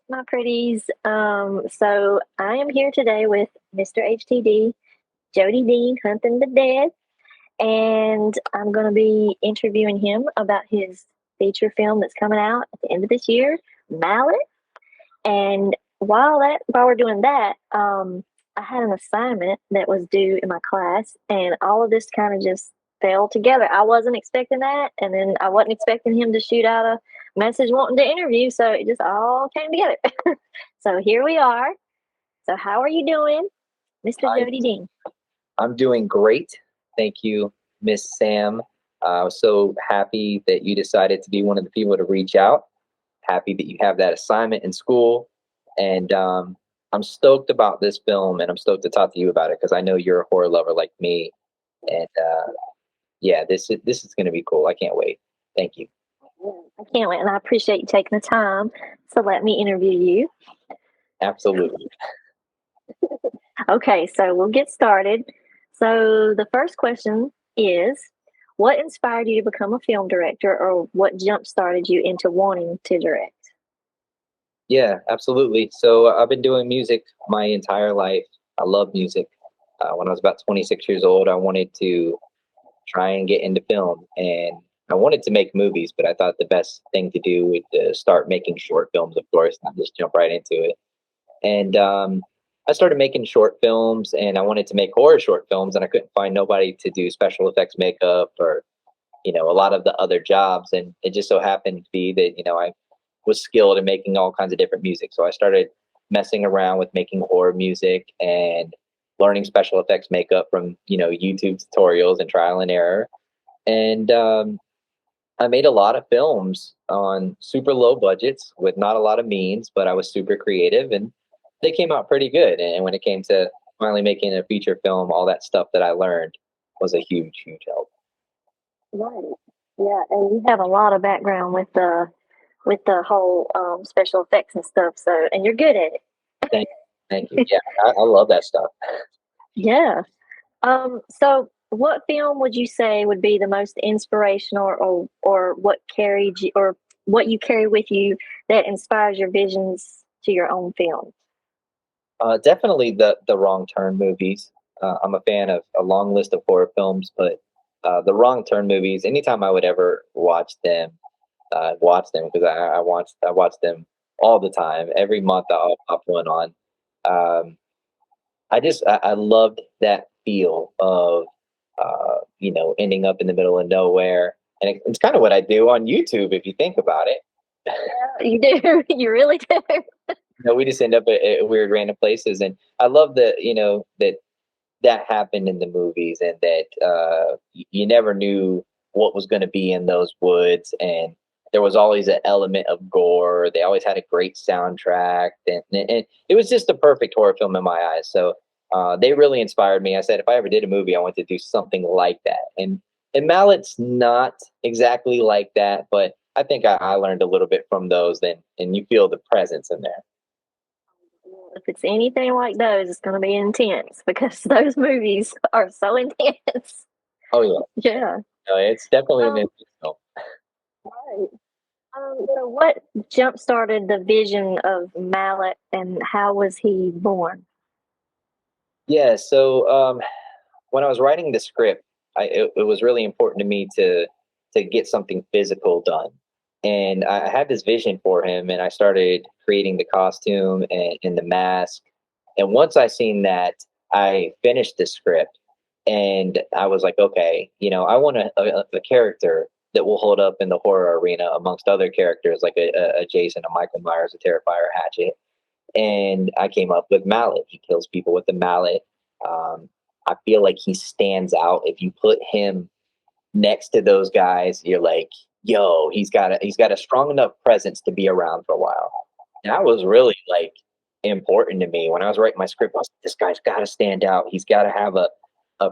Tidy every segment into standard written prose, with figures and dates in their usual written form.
my pretties. So I am here today with Mr. HTD, Jody Dean, Hunting the Dead, and I'm going to be interviewing him about his feature film that's coming out at the end of this year, Mallet. And while we're doing that, I had an assignment that was due in my class, and all of this kind of just fell together. I wasn't expecting that, and then I wasn't expecting him to shoot out a message wanting to interview, so it just all came together. So here we are. So how are you doing, Mr. I, Jody Dean? I'm doing great. Thank you, Miss Sam. I was so happy that you decided to be one of the people to reach out. Happy that you have that assignment in school. And I'm stoked about this film and I'm stoked to talk to you about it because I know you're a horror lover like me. And yeah, this is going to be cool. I can't wait. Thank you. I can't wait, and I appreciate you taking the time to let me interview you. Absolutely. Okay, so we'll get started. So the first question is, what inspired you to become a film director, or what jump started you into wanting to direct? Yeah, absolutely. So I've been doing music my entire life. I love music. When I was about 26 years old, I wanted to try and get into film, and I wanted to make movies, but I thought the best thing to do would start making short films, of course, not just jump right into it. And I started making short films, and I wanted to make horror short films, and I couldn't find nobody to do special effects makeup or a lot of the other jobs. And it just so happened to be that I was skilled in making all kinds of different music. So I started messing around with making horror music and learning special effects makeup from YouTube tutorials and trial and error. And I made a lot of films on super low budgets with not a lot of means, but I was super creative and they came out pretty good. And when it came to finally making a feature film, all that stuff that I learned was a huge, huge help. Right. Yeah, and you have a lot of background with the whole special effects and stuff. So, and you're good at Thank, thank you. Yeah, I love that stuff. yeah. So what film would you say would be the most inspirational, or what carried you, or what you carry with you that inspires your visions to your own film? Definitely the Wrong Turn movies. I'm a fan of a long list of horror films, but the Wrong Turn movies. Anytime I would ever watch them because I watch them all the time. Every month I'll pop one on. Um, I loved that feel of ending up in the middle of nowhere, and it's kind of what I do on YouTube if you think about it. You do, you really do. We just end up at weird random places, and I love that that happened in the movies, and that you never knew what was going to be in those woods, and there was always an element of gore. They always had a great soundtrack, and it was just a perfect horror film in my eyes. So they really inspired me. I said if I ever did a movie, I want to do something like that, and Mallet's not exactly like that, but I think I learned a little bit from those, and you feel the presence in there. If it's anything like those, it's going to be intense because those movies are so intense. Oh yeah, Yeah. no, it's definitely an Um, interesting film. right. So what jump started the vision of Mallet, and how was he born? Yeah, so when I was writing the script, it was really important to me to get something physical done, and I had this vision for him, and I started creating the costume and the mask. And once I seen that, I finished the script, and I was like, okay, I want a character that will hold up in the horror arena amongst other characters like a Jason, a Michael Myers, a Terrifier, Hatchet. And I came up with Mallet. He kills people with the mallet. Um, I feel like he stands out. If you put him next to those guys, you're like, yo, he's got a strong enough presence to be around for a while. That was really like important to me when I was writing my script. I was like, this guy's got to stand out. He's got to have a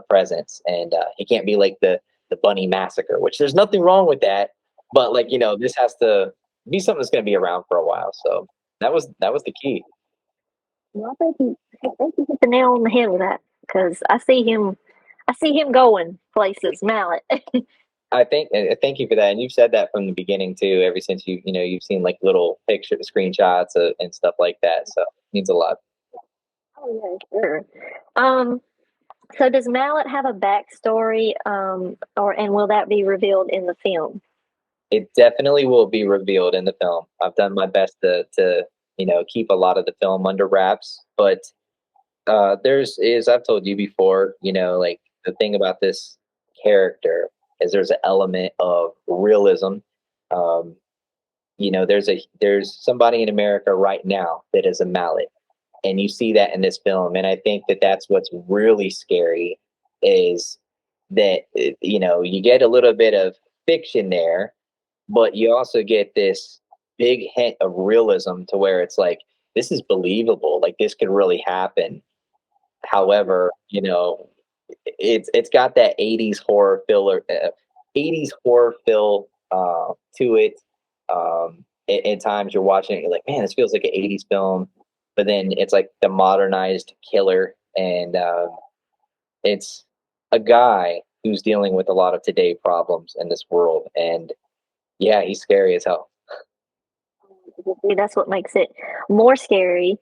presence, and he can't be like the bunny massacre, which there's nothing wrong with that. But like this has to be something that's going to be around for a while. So that was the key. Well, I think you hit the nail on the head with that because I see him going places. Mallet. thank you for that, and you've said that from the beginning too. Ever since you've seen like little picture screenshots and stuff like that, so it means a lot. Oh yeah, sure. Um, so does Mallet have a backstory, or and will that be revealed in the film? It definitely will be revealed in the film. I've done my best to keep a lot of the film under wraps, but there's is I've told you before, like the thing about this character is there's an element of realism. Um, there's somebody in America right now that is a mallet, and you see that in this film. And I think that that's what's really scary is that you get a little bit of fiction there, but you also get this big hint of realism to where it's like this is believable, like this could really happen. However, it's got that 80s horror filler, 80s horror feel to it. At times you're watching it, you're like, man, this feels like an 80s film, but then it's like the modernized killer, and it's a guy who's dealing with a lot of today problems in this world, and yeah, he's scary as hell. That's what makes it more scary.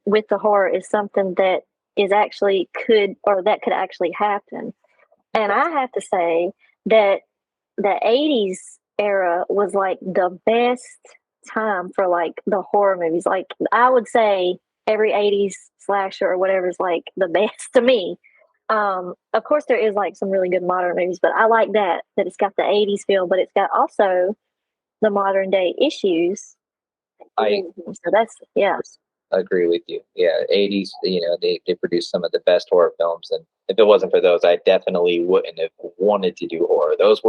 With the horror is something that is actually could or that could actually happen. And I have to say that the 80s era was like the best time for like the horror movies. Like I would say every 80s slasher or whatever is like the best to me. Of course there is like some really good modern movies, but I like that it's got the 80s feel, but it's got also the modern day issues. I So that's yeah. agree with you. Yeah, 80s, they produced some of the best horror films, and if it wasn't for those, I definitely wouldn't have wanted to do horror. Those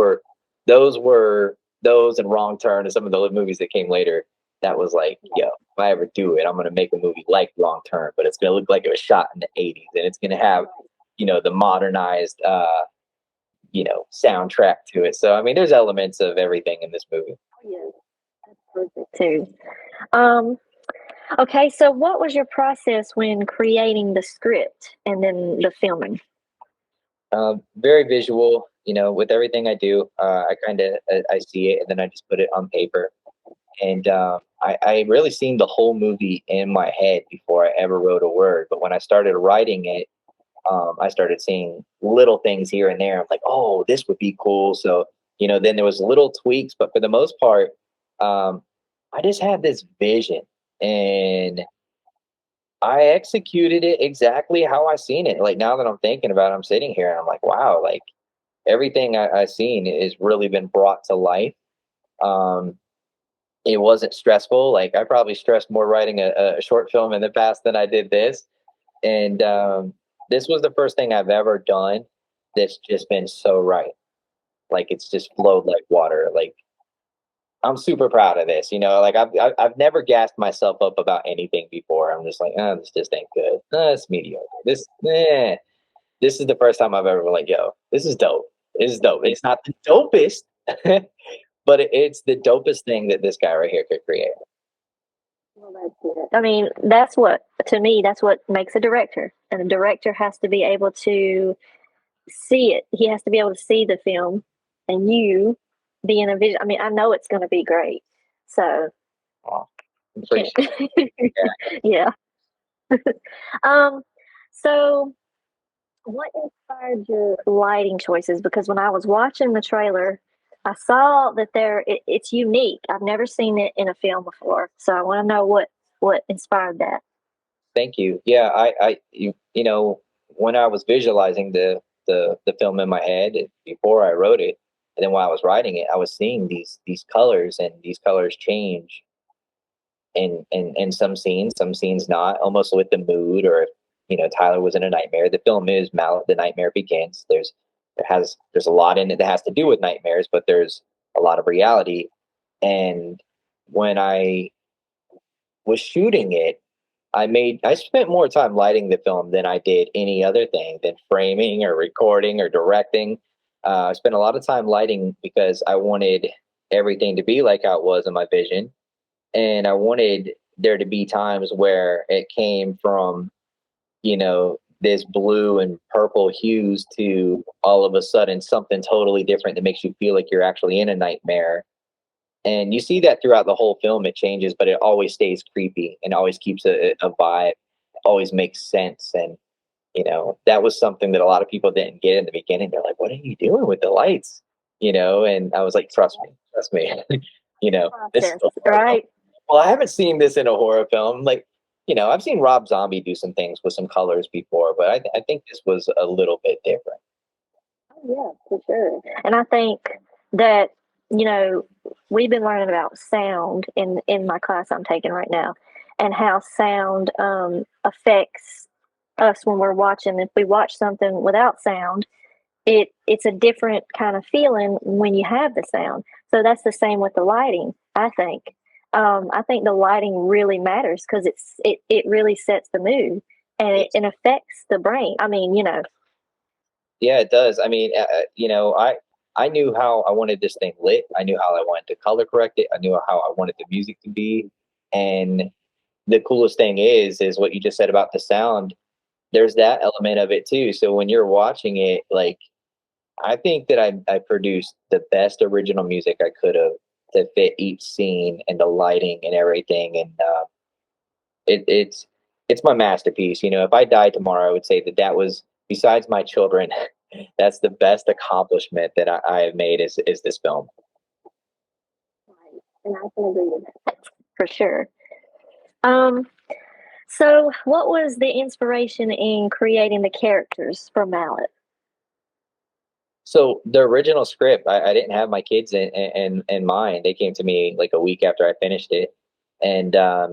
and Wrong Turn and some of the movies that came later. That was like, yo, if I ever do it, I'm gonna make a movie like Wrong Turn, but it's gonna look like it was shot in the 80s, and it's gonna have, the modernized, soundtrack to it. So I mean, there's elements of everything in this movie. Yeah, that's perfect too. Um, okay, so what was your process when creating the script and then the filming? Very visual, with everything I do. I kind of I see it and then I just put it on paper. And I really seen the whole movie in my head before I ever wrote a word. But when I started writing it, I started seeing little things here and there. I'm like, oh, this would be cool. So, then there was little tweaks, but for the most part, um, I just had this vision and I executed it exactly how I seen it. Like now that I'm thinking about it, I'm sitting here and I'm like, wow, like everything I seen is really been brought to life. Um, it wasn't stressful. Like I probably stressed more writing a short film in the past than I did this. And this was the first thing I've ever done that's just been so right. Like it's just flowed like water. Like I'm super proud of this. Like I've never gassed myself up about anything before. I'm just like, oh, this just ain't good. It's mediocre. This is the first time I've ever been like, yo, this is dope. This is dope. It's not the dopest, but it's the dopest thing that this guy right here could create. Well, that's it. I mean, that's what to me that's what makes a director. And a director has to be able to see it. He has to be able to see the film and you being a vision. I mean, I know it's going to be great. So, Oh, appreciate yeah. Um, so what inspired your lighting choices? Because when I was watching the trailer, I saw that it's unique. I've never seen it in a film before, so I want to know what inspired that. Thank you. Yeah, when I was visualizing the film in my head before I wrote it, and then while I was writing it, I was seeing these colors, and these colors change in some scenes not, almost with the mood, or if Tyler was in a nightmare. The film is Mallet, The Nightmare Begins. There's a lot in it that has to do with nightmares, but there's a lot of reality. And when I was shooting it, I spent more time lighting the film than I did any other thing, than framing or recording or directing. I spent a lot of time lighting because I wanted everything to be like how it was in my vision, and I wanted there to be times where it came from this blue and purple hues to all of a sudden something totally different that makes you feel like you're actually in a nightmare. And you see that throughout the whole film. It changes, but it always stays creepy and always keeps a vibe, always makes sense. And, that was something that a lot of people didn't get in the beginning. They're like, what are you doing with the lights? And I was like, trust me, this is Process, a horror film. right? Well, I haven't seen this in a horror film. Like, I've seen Rob Zombie do some things with some colors before, but I think this was a little bit different. Oh, yeah, for sure. And I think that, you know, we've been learning about sound in my class I'm taking right now, and how sound affects us when we're watching. If we watch something without sound, it's a different kind of feeling when you have the sound. So that's the same with the lighting, I think. I think the lighting really matters because it really sets the mood, and it affects the brain. I mean, Yeah, it does. I mean, I knew how I wanted this thing lit. I knew how I wanted to color correct it. I knew how I wanted the music to be. And the coolest thing is what you just said about the sound. There's that element of it too. So when you're watching it, like, I think that I produced the best original music I could have to fit each scene and the lighting and everything. And it's my masterpiece. If I died tomorrow, I would say that was, besides my children, that's the best accomplishment that I have made is this film. right. And I can agree with that for sure. Um, so what was the inspiration in creating the characters for Mallet? So the original script, I didn't have my kids in mind. They came to me like a week after I finished it, and I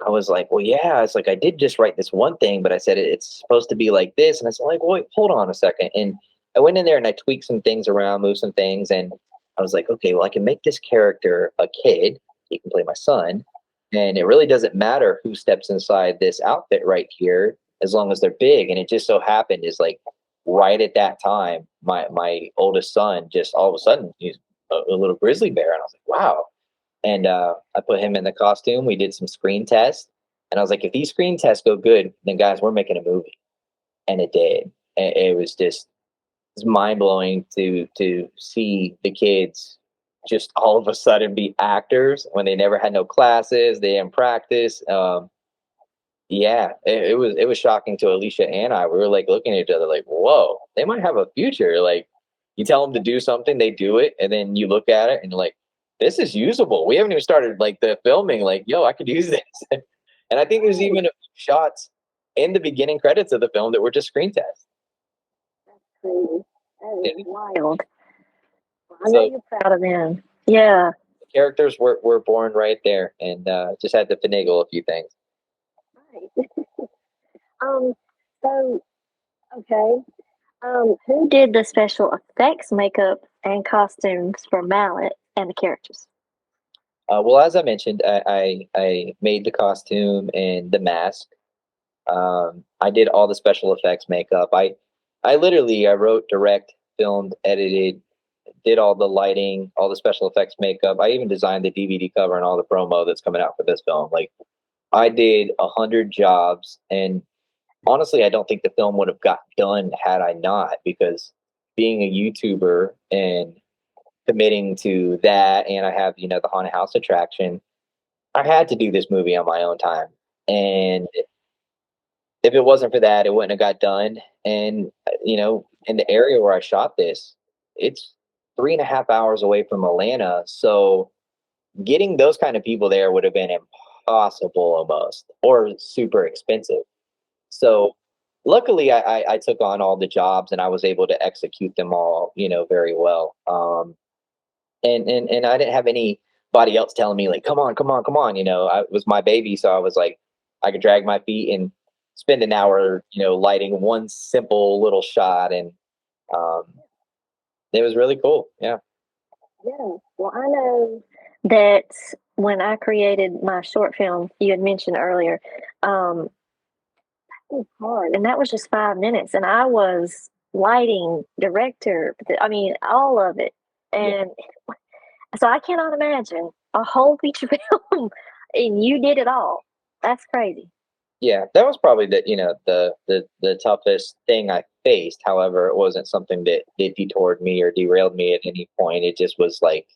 was like, well, yeah. It's like I did just write this one thing, but I said it's supposed to be like this, and I said, like, wait, hold on a second. And I went in there and I tweaked some things around, moved some things, and I was like, okay, well, I can make this character a kid. He can play my son, and it really doesn't matter who steps inside this outfit right here, as long as they're big. And it just so happened is like right at that time, my oldest son just all of a sudden he's a little grizzly bear, and I was like, wow. And I put him in the costume. We did some screen tests, and I was like, if these screen tests go good, then guys, we're making a movie. And it did. And it was just, it's mind blowing to see the kids just all of a sudden be actors when they never had no classes, they didn't practice. Yeah, it was shocking to Alicia and I. We were like looking at each other like, whoa, they might have a future. Like, you tell them to do something, they do it, and then you look at it and you're like, this is usable. We haven't even started like the filming. Like, yo, I could use this. And I think there's even a few shots in the beginning credits of the film that were just screen tests. Crazy. That is Yeah. wild. I know So you're proud of them. Yeah. the characters were born right there, and just had to finagle a few things. Right. Um. So okay. Who did the special effects, makeup, and costumes for Mallet and the characters? Well, as I mentioned, I made the costume and the mask. I did all the special effects makeup. I literally I wrote, direct, filmed, edited, did all the lighting, all the special effects makeup. I even designed the DVD cover and all the promo that's coming out for this film. Like, I did 100 jobs, and honestly, I don't think the film would have got done had I not, because being a YouTuber and committing to that, and I have the haunted house attraction. I had to do this movie on my own time, and if it wasn't for that, it wouldn't have got done. And in the area where I shot this, it's 3.5 hours away from Atlanta, so getting those kind of people there would have been impossible almost, or super expensive. So luckily, I took on all the jobs and I was able to execute them all, very well. And I didn't have anybody else telling me like, come on, come on, come on. It was my baby, so I was like, I could drag my feet and spend an hour, lighting one simple little shot, and um, it was really cool. Yeah. Yeah. Well, I know that when I created my short film, you had mentioned earlier, um, it was hard, and that was just 5 minutes, and I was lighting, director, I mean, all of it, Yeah. and so I cannot imagine a whole feature film, and you did it all. That's crazy. Yeah, that was probably the toughest thing I faced. However, it wasn't something that detoured me or derailed me at any point. It just was like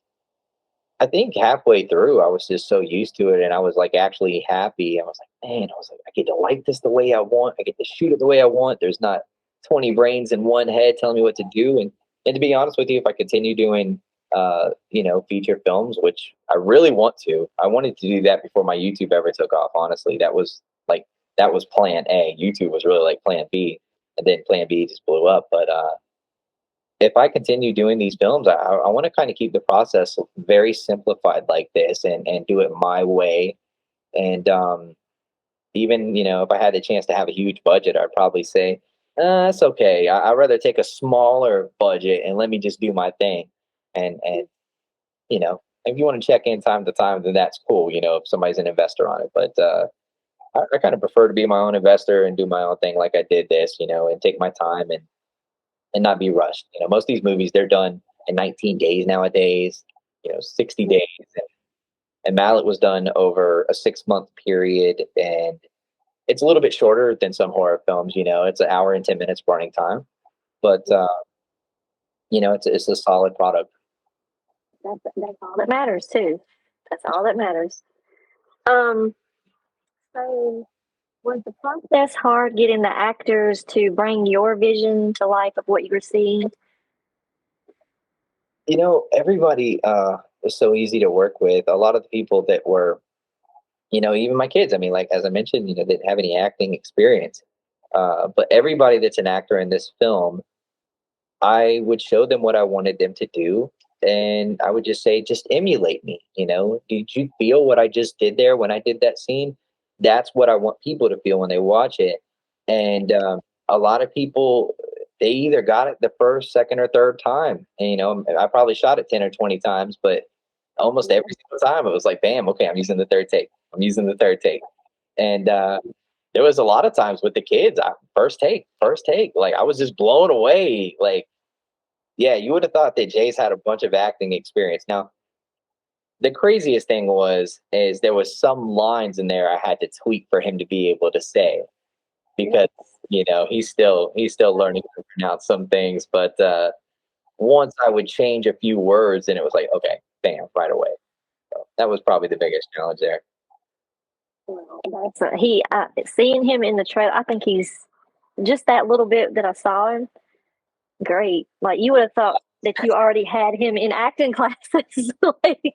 I think halfway through, I was just so used to it, and I was like actually happy. I was like, man, I was like, I get to light this the way I want. I get to shoot it the way I want. There's not 20 brains in one head telling me what to do. And to be honest with you, if I continue doing feature films, which I really want to, I wanted to do that before my YouTube ever took off. Honestly, that was plan A. YouTube was really like plan B, and then plan B just blew up. But if I continue doing these films, I want to kind of keep the process very simplified like this and do it my way. And even, if I had the chance to have a huge budget, I'd probably say, it's okay. I'd rather take a smaller budget and let me just do my thing. And if you want to check in time to time, then that's cool, if somebody's an investor on it. But I kind of prefer to be my own investor and do my own thing like I did this, and take my time and not be rushed. Most of these movies they're done in 19 days nowadays. 60 days, and Mallet was done over a 6 month period, and it's a little bit shorter than some horror films. It's an hour and 10 minutes running time, but it's a solid product. That's all that matters too. That's all that matters. Um, so was the process hard getting the actors to bring your vision to life of what you were seeing? Everybody was so easy to work with. A lot of the people that were, even my kids. I mean, like as I mentioned, didn't have any acting experience. But everybody that's an actor in this film, I would show them what I wanted them to do. And I would just say, just emulate me. Did you feel what I just did there when I did that scene? That's what I want people to feel when they watch it. And a lot of people, they either got it the first, second, or third time. And, I probably shot it 10 or 20 times, but almost every single time it was like, bam, okay, I'm using the third take. I'm using the third take. And there was a lot of times with the kids, first take, first take. Like I was just blown away. Like, yeah, you would have thought that Jay's had a bunch of acting experience. Now, the craziest thing is there was some lines in there I had to tweak for him to be able to say because he's still learning to pronounce some things. But once I would change a few words, and it was like, okay, bam, right away. So that was probably the biggest challenge there. Well, he seeing him in the trailer. I think he's just that little bit that I saw him. Great. Like you would have thought that you already had him in acting classes. Like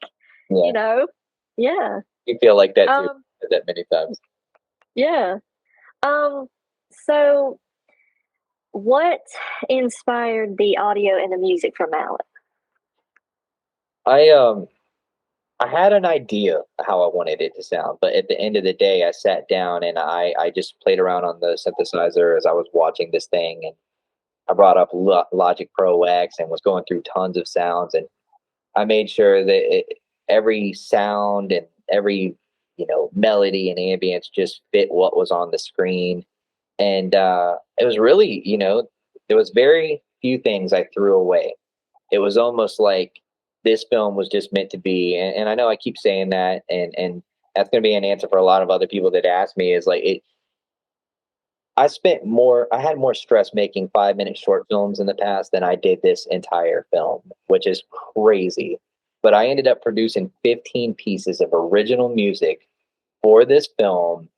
Yeah, you know, yeah. you feel like that too. Um, That many times. yeah. Um, so what inspired the audio and the music for Mallet? I um I had an idea how I wanted it to sound, but at the end of the day, I sat down and I just played around on the synthesizer as I was watching this thing, and I brought up Logic Pro X and was going through tons of sounds, and I made sure that every sound and every melody and ambience just fit what was on the screen, and it was really there was very few things I threw away. It was almost like this film was just meant to be. And I know I keep saying that, and that's going to be an answer for a lot of other people that ask me is like it. I had more stress making 5 minute short films in the past than I did this entire film, which is crazy. But I ended up producing 15 pieces of original music for this film,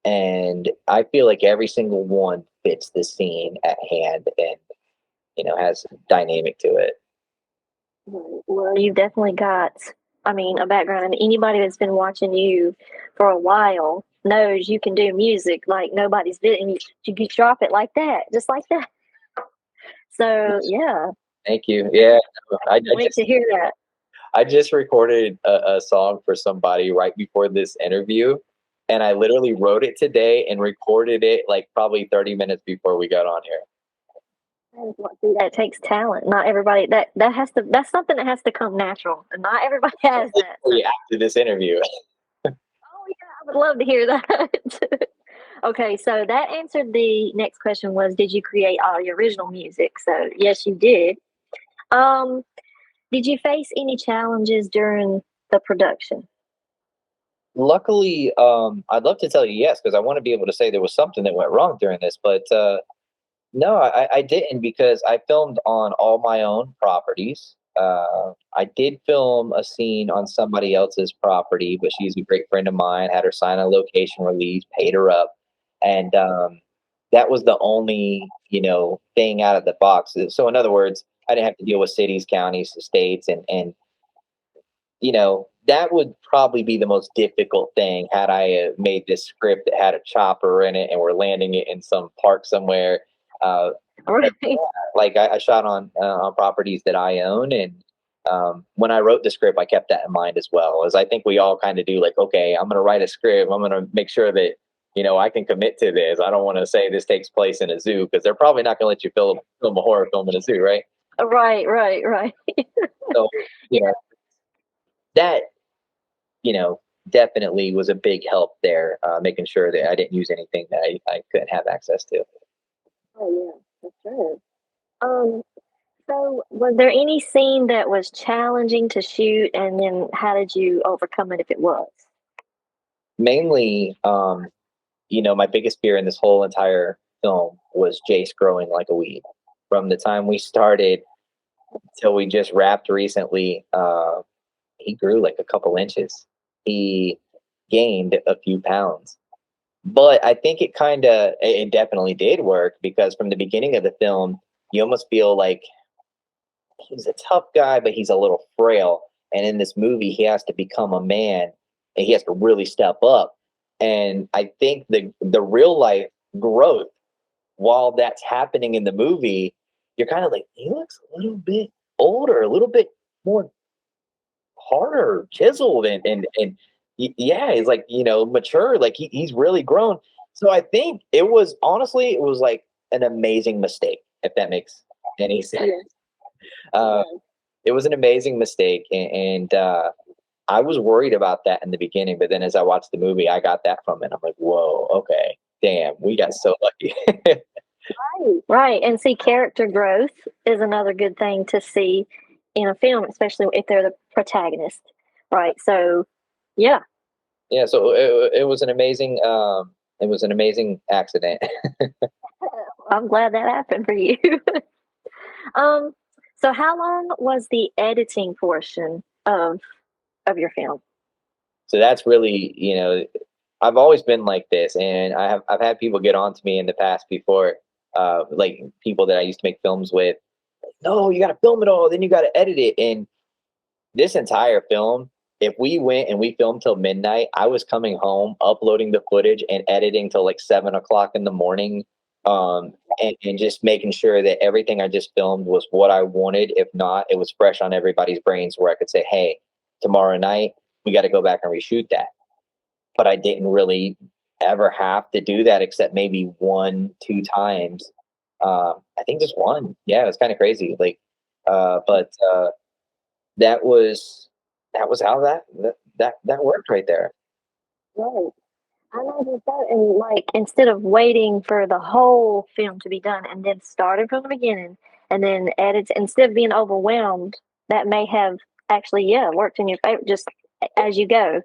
and I feel like every single one fits the scene at hand and has dynamic to it. Well, you've definitely got, I mean, a background, and anybody that's been watching you for a while knows you can do music like nobody's did, and you drop it like that, just like that. So yeah, Thank you. Yeah, I, I can't I wait just to hear that. I just recorded a song for somebody right before this interview, and I literally wrote it today and recorded it like probably 30 minutes before we got on here. See, that takes talent. Not everybody that has to. That's something that has to come natural, and not everybody has that. So, After this interview. oh yeah, I would love to hear that. Okay, so that answered the next question was, did you create all your original music? So yes, you did. Um, did you face any challenges during the production? Luckily, I'd love to tell you yes, because I want to be able to say there was something that went wrong during this, but no, I didn't because I filmed on all my own properties. I did film a scene on somebody else's property, but she's a great friend of mine. Had her sign a location release, paid her up, and that was the only thing out of the box. So in other words, I didn't have to deal with cities, counties, states, and that would probably be the most difficult thing had I made this script that had a chopper in it and we're landing it in some park somewhere. Uh, but yeah, Right. like I shot on properties that I own, and when I wrote the script, I kept that in mind as well. As I think we all kind of do. Like, okay, I'm going to write a script. I'm going to make sure that I can commit to this. I don't want to say this takes place in a zoo because they're probably not going to let you film a horror film in a zoo, right? Right, right, right. So you know that you know, definitely was a big help there, making sure that I didn't use anything that I couldn't have access to. Oh yeah, for sure. Um, so was there any scene that was challenging to shoot, and then how did you overcome it if it was? Mainly, my biggest fear in this whole entire film was Jace growing like a weed. From the time we started till we just wrapped recently, he grew like a couple inches. He gained a few pounds. But I think it definitely did work because from the beginning of the film, you almost feel like he's a tough guy, but he's a little frail. And in this movie, he has to become a man and he has to really step up. And I think the real life growth, while that's happening in the movie, you're kind of like, he looks a little bit older, a little bit more harder, chiseled, yeah, he's like, mature, like he's really grown. So I think it was like an amazing mistake, if that makes any sense. Yes, Uh, yes. it was an amazing mistake, and I was worried about that in the beginning, but then as I watched the movie, I got that from it. I'm like, whoa, okay, damn, we got so lucky. Right, right. And see, character growth is another good thing to see in a film, especially if they're the protagonist. Right. So, yeah, Yeah, so it was an amazing accident. I'm glad that happened for you. um, so how long was the editing portion of your film? So that's really, I've always been like this, and I've had people get on to me in the past before, like people that I used to make films with. No, you got to film it all, then you got to edit it, and this entire film, if we went and we filmed till midnight, I was coming home, uploading the footage and editing till like 7 o'clock in the morning. And just making sure that everything I just filmed was what I wanted. If not, it was fresh on everybody's brains where I could say, hey, tomorrow night, we got to go back and reshoot that. But I didn't really ever have to do that except maybe one, two times. I think just one. Yeah, it was kind of crazy. Like, but that was how that worked right there. Right. I imagine so. And like, instead of waiting for the whole film to be done and then starting from the beginning and then edit, instead of being overwhelmed, that may have actually, yeah, worked in your favor just as you go.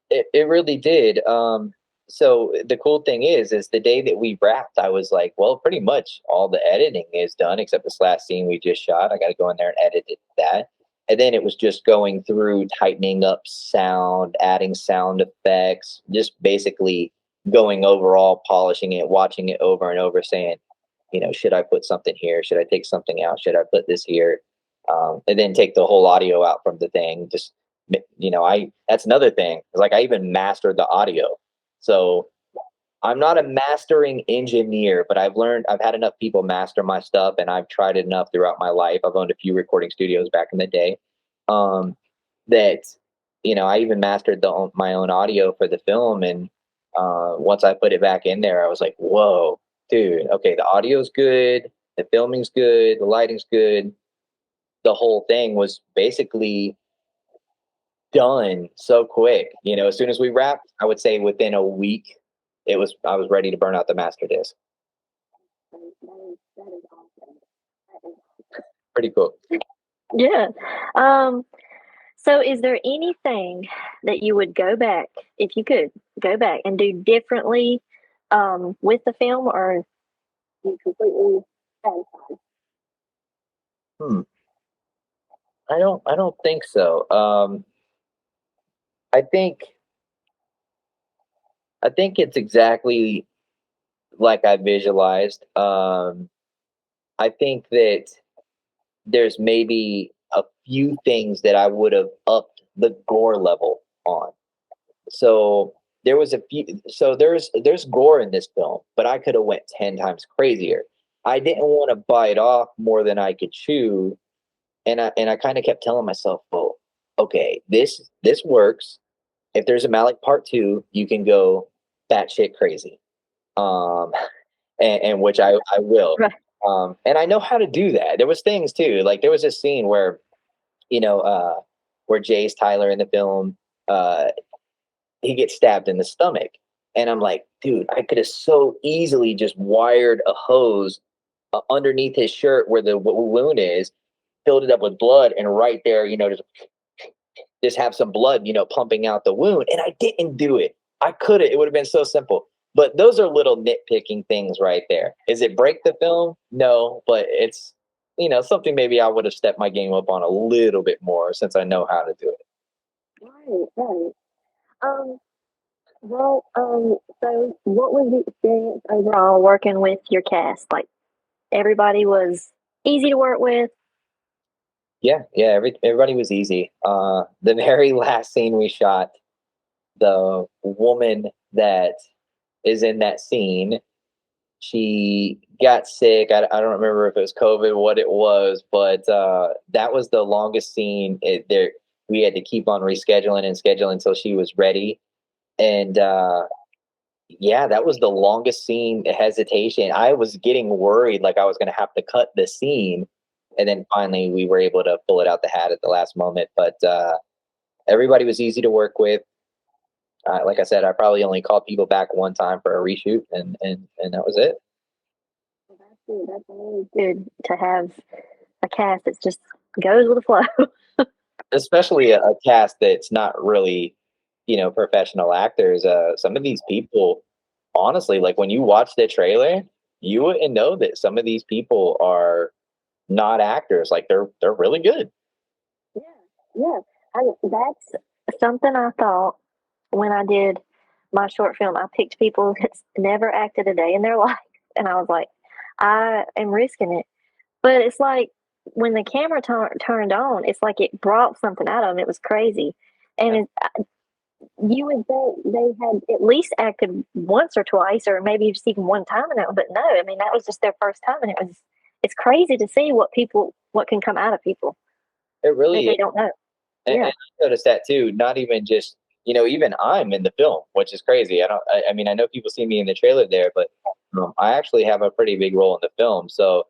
It really did. So the cool thing is the day that we wrapped, I was like, well, pretty much all the editing is done except this last scene we just shot. I got to go in there and edit that. And then it was just going through, tightening up sound, adding sound effects, just basically going overall, polishing it, watching it over and over, saying, should I put something here? Should I take something out? Should I put this here? And then take the whole audio out from the thing. Just I that's another thing. It's like I even mastered the audio. So I'm not a mastering engineer, but I've had enough people master my stuff, and I've tried it enough throughout my life. I've owned a few recording studios back in the day. Um, that I even mastered my own audio for the film, and once I put it back in there, I was like, whoa, dude, okay, the audio's good, the filming's good, the lighting's good. The whole thing was basically done so quick. As soon as we wrapped, I would say within a week, I was ready to burn out the master disc. That is awesome. Pretty cool. Yeah. Um, So, is there anything that you would go back, if you could go back and do differently with the film, or you completely satisfied? Hmm. I don't think so. I think I think it's exactly like I visualized. I think that there's maybe a few things that I would have upped the gore level on. So there was a few. So there's gore in this film, but I could have went 10 times crazier. I didn't want to bite off more than I could chew, and I kind of kept telling myself, "Well, okay, this works. If there's a Malik part two, you can go batshit crazy." Um, and which I will. Right. And I know how to do that. There was things too, like there was this scene where you know, where Jay's Tyler in the film, uh, he gets stabbed in the stomach. And I'm like, dude, I could have so easily just wired a hose underneath his shirt where the wound is, filled it up with blood, and right there, just have some blood, pumping out the wound. And I didn't do it. I could have. It would have been so simple. But those are little nitpicking things right there. Is it break the film? No, but it's something maybe I would have stepped my game up on a little bit more since I know how to do it. Right, right. Um, so what was the experience overall working with your cast? Like, everybody was easy to work with. Yeah, yeah. Everybody was easy. The very last scene we shot, the woman that is in that scene, she got sick. I don't remember if it was COVID, what it was, but that was the longest scene. There, we had to keep on rescheduling and scheduling until she was ready. And yeah, that was the longest scene. Hesitation. I was getting worried, like I was going to have to cut the scene, and then finally we were able to pull it out the hat at the last moment. But everybody was easy to work with. Like I said, I probably only called people back one time for a reshoot, and that was it. Well, that's good. That's always good to have a cast that just goes with the flow. Especially a cast that's not really, professional actors. Some of these people, honestly, like when you watch the trailer, you wouldn't know that some of these people are not actors. Like they're really good. Yeah, yeah. That's something I thought when I did my short film. I picked people that's never acted a day in their life, and I was like, I am risking it. But it's like when the camera turned on, it's like it brought something out of them. It was crazy, and you would think they had at least acted once or twice, or maybe just even one time in that. But no, I mean that was just their first time, and it's crazy to see what can come out of people It that really they is. don't know. And Yeah. I noticed that too. Not even just, even I'm in the film, which is crazy. I mean, I know people see me in the trailer there, but I actually have a pretty big role in the film. So,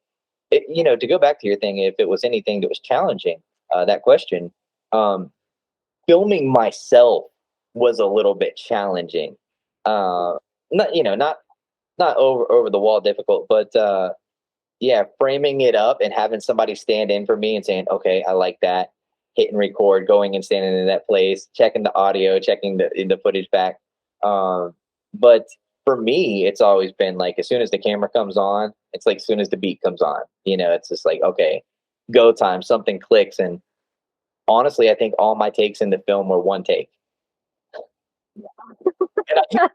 to go back to your thing, if it was anything that was challenging, that question, um, filming myself was a little bit challenging. Not, not over the wall difficult, but yeah, framing it up and having somebody stand in for me and saying, "Okay, I like that." Hitting record, going and standing in that place, checking the audio, checking the footage back. But for me, it's always been like as soon as the camera comes on, it's like as soon as the beat comes on, it's just like okay, go time. Something clicks, and honestly, I think all my takes in the film were one take. And I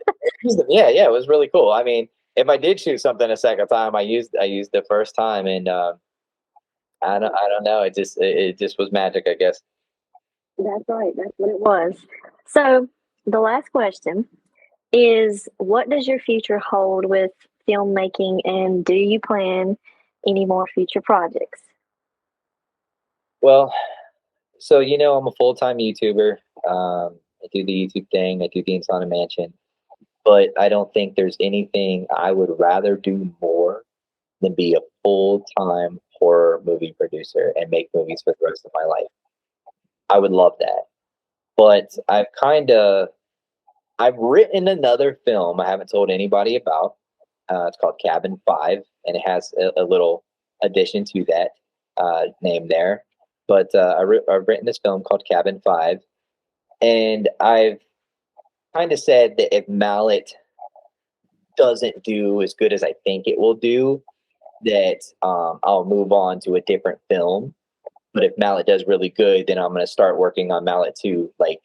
used them. Yeah, yeah, it was really cool. I mean, if I did shoot something a second time, I used the first time, and I don't know. It just was magic, I guess. That's right. That's what it was. So the last question is, what does your future hold with filmmaking, and do you plan any more future projects? Well, so I'm a full time YouTuber. I do the YouTube thing. I do the Insana Mansion, but I don't think there's anything I would rather do more than be a full time horror movie producer and make movies for the rest of my life. I would love that, but I've written another film I haven't told anybody about. It's called Cabin 5, and it has a little addition to that name there. but I've written this film called Cabin 5, and I've kind of said that if Mallet doesn't do as good as I think it will do, that I'll move on to a different film. But if Mallet does really good, then I'm going to start working on Mallet 2, like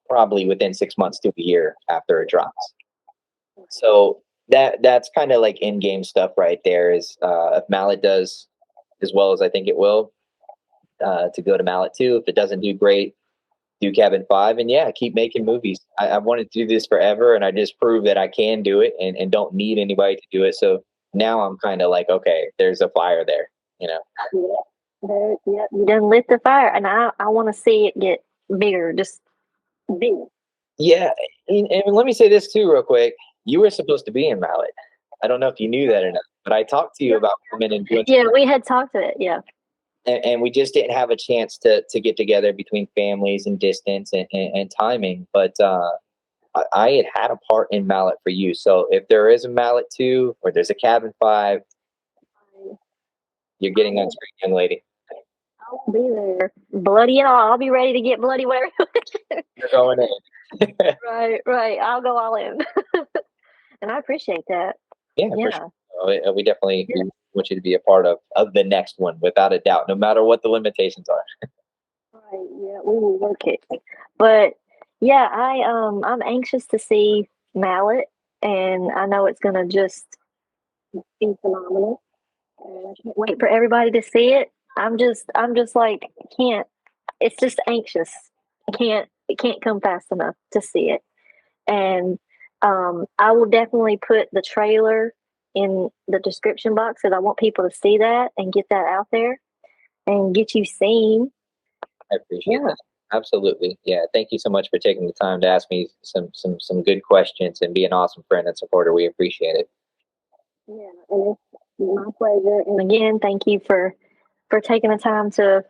probably within 6 months to a year after it drops. So that's kind of like in-game stuff right there. Is if Mallet does as well as I think it will, to go to Mallet 2. If it doesn't do great, do Cabin 5, and yeah, keep making movies. I wanted to do this forever, and I just proved that I can do it and don't need anybody to do it. So now I'm kind of like, okay, there's a fire there, you know. Yeah, you done lit the fire, and I want to see it get bigger, just big. Yeah, and let me say this too, real quick. You were supposed to be in Mallet. I don't know if you knew that or not, but I talked to you about coming and doing. Yeah, we had talked to it. Yeah, and we just didn't have a chance to get together between families and distance and timing. But I had a part in Mallet for you. So if there is a Mallet 2 or there's a Cabin 5, you're getting on screen, young lady. I'll be there, bloody and all. I'll be ready to get bloody whatever. You're going in. Right. I'll go all in, and I appreciate that. Yeah, for sure. We definitely want you to be a part of the next one, without a doubt, no matter what the limitations are. Right. Yeah, we will work it. But yeah, I'm anxious to see Mallet, and I know it's gonna just be phenomenal. And I can't wait for everybody to see it. I'm just like can't. It's just anxious. It can't come fast enough to see it. And I will definitely put the trailer in the description box because I want people to see that and get that out there and get you seen. I appreciate that. Absolutely. Yeah. Thank you so much for taking the time to ask me some good questions and be an awesome friend and supporter. We appreciate it. Yeah, and it's my pleasure. And again, thank you for taking the time to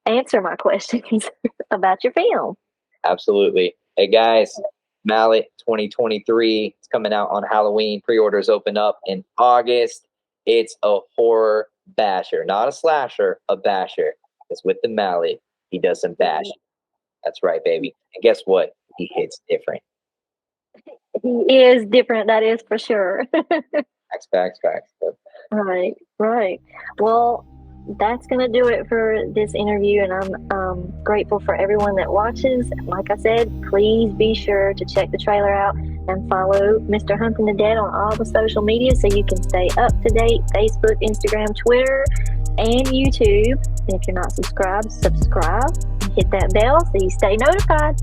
answer my questions about your film. Absolutely. Hey guys, Mallet 2023. It's coming out on Halloween. Pre-orders open up in August. It's a horror basher, not a slasher, a basher. It's with the Mallet. He does some bashing. That's right, baby. And guess what? He hits different. He is different, that is for sure. Facts. Right. Well, that's going to do it for this interview, and I'm grateful for everyone that watches. Like I said, please be sure to check the trailer out and follow Mr. Hunting the Dead on all the social media so you can stay up to date: Facebook, Instagram, Twitter, and YouTube. And if you're not subscribed, subscribe. Hit that bell so you stay notified.